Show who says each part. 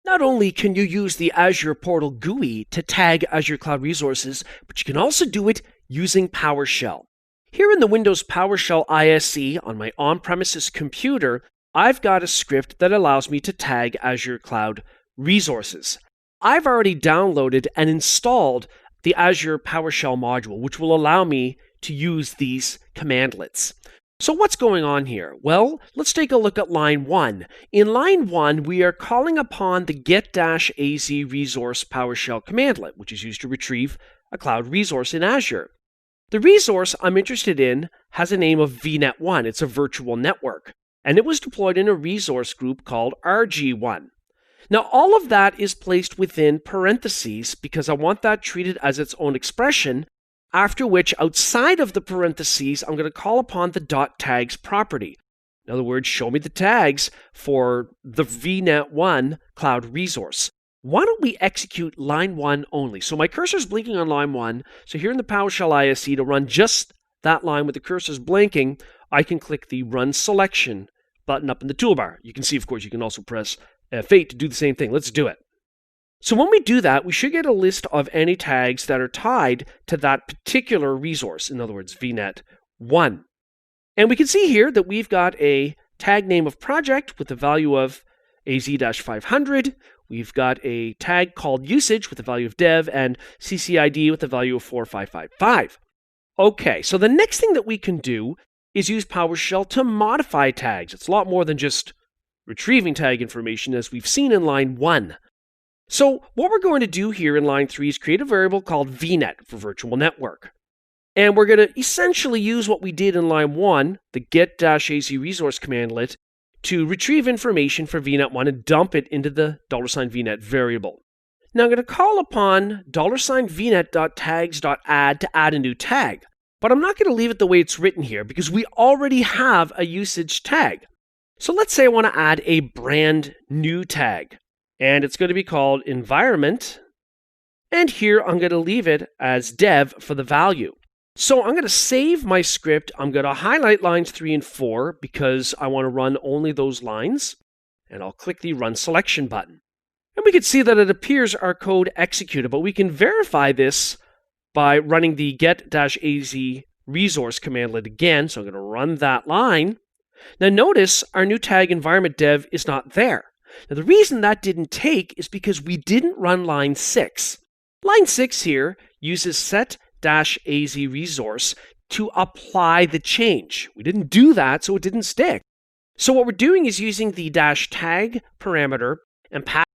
Speaker 1: Not only can you use the Azure Portal GUI to tag Azure Cloud Resources, but you can also do it using PowerShell. Here in the Windows PowerShell ISE on my on-premises computer, I've got a script that allows me to tag Azure Cloud Resources. I've already downloaded and installed the Azure PowerShell module, which will allow me to use these commandlets. So what's going on here? Well, let's take a look at line 1. In line 1, we are calling upon the get-az resource PowerShell commandlet, which is used to retrieve a cloud resource in Azure. The resource I'm interested in has a name of VNet1. It's a virtual network, and it was deployed in a resource group called RG1. Now, all of that is placed within parentheses because I want that treated as its own expression, after which, outside of the parentheses, I'm going to call upon the .tags property. In other words, show me the tags for the VNet1 cloud resource. Why don't we execute line 1 only? So my cursor is blinking on line 1. So here in the PowerShell ISE, to run just that line with the cursor blinking, I can click the Run Selection button up in the toolbar. You can see, of course, you can also press F8 to do the same thing. Let's do it. So when we do that, we should get a list of any tags that are tied to that particular resource, in other words, VNet1. And we can see here that we've got a tag name of project with the value of AZ-500. We've got a tag called usage with the value of dev and CCID with the value of 4555. Okay, so the next thing that we can do is use PowerShell to modify tags. It's a lot more than just retrieving tag information, as we've seen in line 1. So what we're going to do here in line 3 is create a variable called VNet for virtual network. And we're going to essentially use what we did in line 1, the get-az resource commandlet, to retrieve information for VNet1 and dump it into the $VNet variable. Now I'm going to call upon $VNet.tags.add to add a new tag. But I'm not going to leave it the way it's written here because we already have a usage tag. So let's say I want to add a brand new tag. And it's going to be called environment. And here I'm going to leave it as dev for the value. So I'm going to save my script. I'm going to highlight lines 3 and 4 because I want to run only those lines. And I'll click the Run Selection button. And we can see that it appears our code executed, but we can verify this by running the get-az resource commandlet again. So I'm going to run that line. Now notice our new tag environment dev is not there. Now the reason that didn't take is because we didn't run line 6. Line 6 here uses set-az resource to apply the change. We didn't do that, so it didn't stick. So what we're doing is using the -tag parameter and